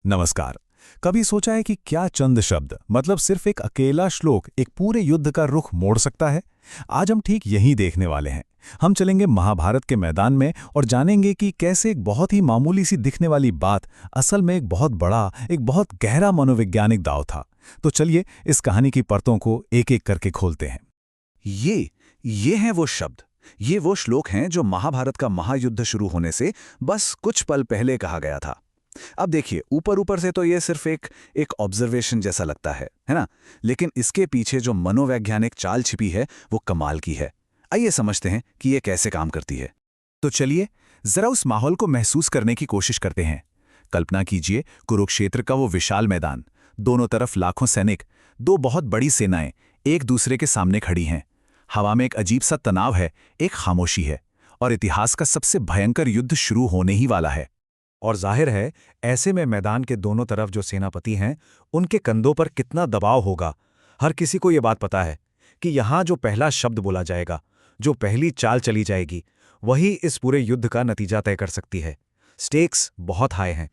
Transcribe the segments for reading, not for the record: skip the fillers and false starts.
नमस्कार। कभी सोचा है कि क्या चंद शब्द मतलब सिर्फ एक अकेला श्लोक एक पूरे युद्ध का रुख मोड़ सकता है? आज हम ठीक यही देखने वाले हैं। हम चलेंगे महाभारत के मैदान में और जानेंगे कि कैसे एक बहुत ही मामूली सी दिखने वाली बात असल में एक बहुत बड़ा, एक बहुत गहरा मनोवैज्ञानिक दांव था। तो चलिए इस कहानी की परतों को एक-एक करके खोलते हैं। ये हैं वो शब्द, ये वो श्लोक हैं जो महाभारत का महायुद्ध शुरू होने से बस कुछ पल पहले कहा गया था। अब देखिए, ऊपर ऊपर से तो ये सिर्फ एक ऑब्जर्वेशन जैसा लगता है ना? लेकिन इसके पीछे जो मनोवैज्ञानिक चाल छिपी है वो कमाल की है। आइए समझते हैं कि ये कैसे काम करती है। तो चलिए जरा उस माहौल को महसूस करने की कोशिश करते हैं। कल्पना कीजिए कुरुक्षेत्र का वो विशाल मैदान, दोनों तरफ लाखों सैनिक, दो बहुत बड़ी सेनाएं एक दूसरे के सामने खड़ी हैं। हवा में एक अजीब सा तनाव है, एक खामोशी है, और इतिहास का सबसे भयंकर युद्ध शुरू होने ही वाला है। और जाहिर है, ऐसे में मैदान के दोनों तरफ जो सेनापति हैं, उनके कंधों पर कितना दबाव होगा। हर किसी को ये बात पता है कि यहाँ जो पहला शब्द बोला जाएगा, जो पहली चाल चली जाएगी, वही इस पूरे युद्ध का नतीजा तय कर सकती है। स्टेक्स बहुत हाई हैं।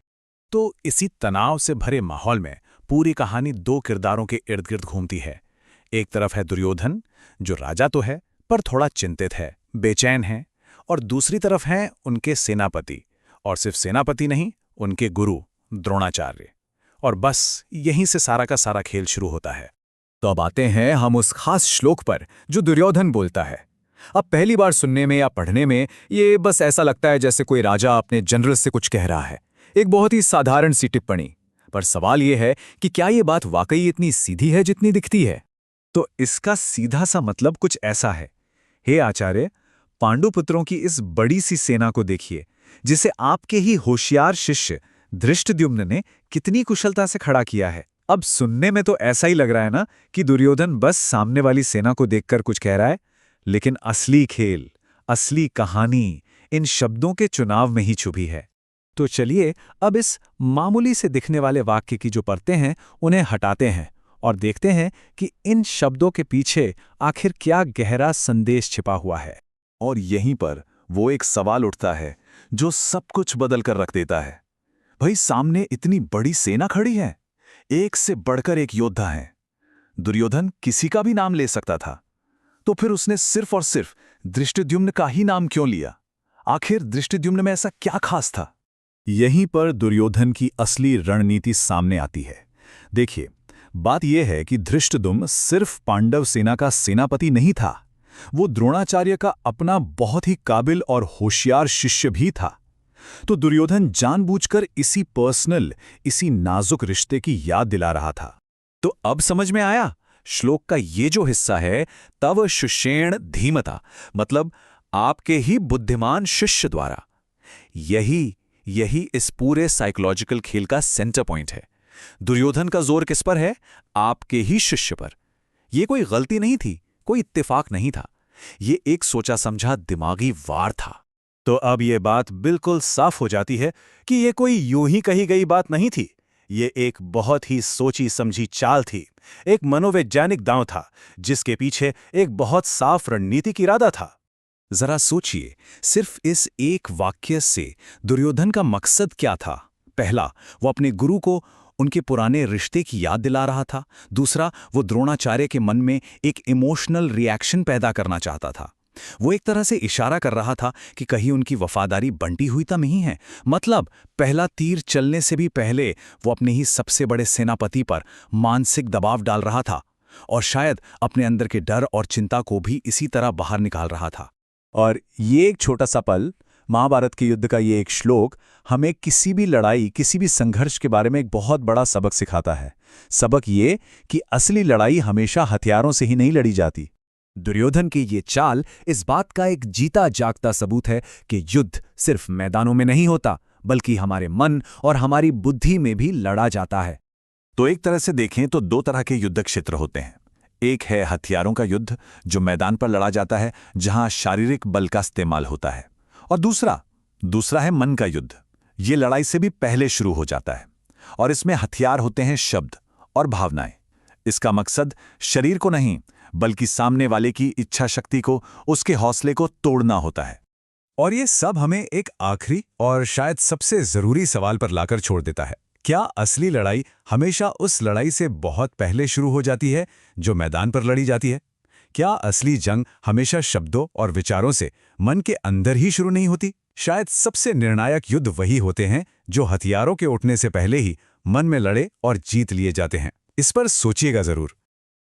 तो इसी तनाव से भरे माहौल में पूरी कहानी दो किरदारों के इर्द गिर्द घूमती है। एक तरफ है दुर्योधन, जो राजा तो है पर थोड़ा चिंतित है, बेचैन है, और दूसरी तरफ हैं उनके सेनापति, और सिर्फ सेनापति नहीं, उनके गुरु द्रोणाचार्य। और बस यहीं से सारा का सारा खेल शुरू होता है। तो अब आते हैं हम उस खास श्लोक पर जो दुर्योधन बोलता है। अब पहली बार सुनने में या पढ़ने में ये बस ऐसा लगता है जैसे कोई राजा अपने जनरल से कुछ कह रहा है, एक बहुत ही साधारण सी टिप्पणी। पर सवाल ये है कि क्या ये बात वाकई इतनी सीधी है जितनी दिखती है? तो इसका सीधा सा मतलब कुछ ऐसा है। हे आचार्य, पांडुपुत्रों की इस बड़ी सी सेना को देखिए, जिसे आपके ही होशियार शिष्य धृष्टद्युम्न ने कितनी कुशलता से खड़ा किया है। अब सुनने में तो ऐसा ही लग रहा है ना कि दुर्योधन बस सामने वाली सेना को देखकर कुछ कह रहा है, लेकिन असली खेल, असली कहानी इन शब्दों के चुनाव में ही छुपी है। तो चलिए अब इस मामूली से दिखने वाले वाक्य की जो परतें हैं उन्हें हटाते हैं और देखते हैं कि इन शब्दों के पीछे आखिर क्या गहरा संदेश छिपा हुआ है। और यहीं पर वो एक सवाल उठता है जो सब कुछ बदल कर रख देता है। भाई, सामने इतनी बड़ी सेना खड़ी है, एक से बढ़कर एक योद्धा है। दुर्योधन किसी का भी नाम ले सकता था, तो फिर उसने सिर्फ और सिर्फ धृष्टद्युम्न का ही नाम क्यों लिया? आखिर धृष्टद्युम्न में ऐसा क्या खास था? यहीं पर दुर्योधन की असली रणनीति सामने आती है। देखिए, बात यह है कि धृष्टद्युम्न सिर्फ पांडव सेना का सेनापति नहीं था, वो द्रोणाचार्य का अपना बहुत ही काबिल और होशियार शिष्य भी था। तो दुर्योधन जानबूझकर इसी पर्सनल, इसी नाजुक रिश्ते की याद दिला रहा था। तो अब समझ में आया श्लोक का ये जो हिस्सा है, तव शिष्येण धीमता, मतलब आपके ही बुद्धिमान शिष्य द्वारा। यही इस पूरे साइकोलॉजिकल खेल का सेंटर पॉइंट है। दुर्योधन का जोर किस पर है? आपके ही शिष्य पर। यह कोई गलती नहीं थी, कोई इत्तेफाक नहीं था, ये एक सोचा समझा दिमागी वार था। तो अब ये बात बिल्कुल साफ हो जाती है कि ये कोई यूं ही कही गई बात नहीं थी। ये एक बहुत ही सोची समझी चाल थी, एक मनोवैज्ञानिक दांव था, जिसके पीछे एक बहुत साफ रणनीतिक इरादा था। जरा सोचिए, सिर्फ इस एक वाक्य से दुर्योधन का मकसद क्या था? पहला, वो अपने गुरु को उनके पुराने रिश्ते की याद दिला रहा था। दूसरा, वो द्रोणाचार्य के मन में एक इमोशनल रिएक्शन पैदा करना चाहता था। वो एक तरह से इशारा कर रहा था कि कहीं उनकी वफादारी बंटी हुई तो नहीं है। मतलब पहला तीर चलने से भी पहले वो अपने ही सबसे बड़े सेनापति पर मानसिक दबाव डाल रहा था, और शायद अपने अंदर के डर और चिंता को भी इसी तरह बाहर निकाल रहा था। और ये एक छोटा सा पल, महाभारत के युद्ध का ये एक श्लोक, हमें किसी भी लड़ाई, किसी भी संघर्ष के बारे में एक बहुत बड़ा सबक सिखाता है। सबक ये कि असली लड़ाई हमेशा हथियारों से ही नहीं लड़ी जाती। दुर्योधन की ये चाल इस बात का एक जीता जागता सबूत है कि युद्ध सिर्फ मैदानों में नहीं होता, बल्कि हमारे मन और हमारी बुद्धि में भी लड़ा जाता है। तो एक तरह से देखें तो दो तरह के युद्ध क्षेत्र होते हैं। एक है हथियारों का युद्ध, जो मैदान पर लड़ा जाता है, जहां शारीरिक बल का इस्तेमाल होता है। और दूसरा है मन का युद्ध। ये लड़ाई से भी पहले शुरू हो जाता है, और इसमें हथियार होते हैं शब्द और भावनाएं। इसका मकसद शरीर को नहीं, बल्कि सामने वाले की इच्छा शक्ति को, उसके हौसले को तोड़ना होता है। और ये सब हमें एक आखिरी और शायद सबसे जरूरी सवाल पर लाकर छोड़ देता है क्या असली लड़ाई हमेशा उस लड़ाई से बहुत पहले शुरू हो जाती है जो मैदान पर लड़ी जाती है? क्या असली जंग हमेशा शब्दों और विचारों से मन के अंदर ही शुरू नहीं होती? शायद सबसे निर्णायक युद्ध वही होते हैं जो हथियारों के उठने से पहले ही मन में लड़े और जीत लिए जाते हैं। इस पर सोचिएगा जरूर।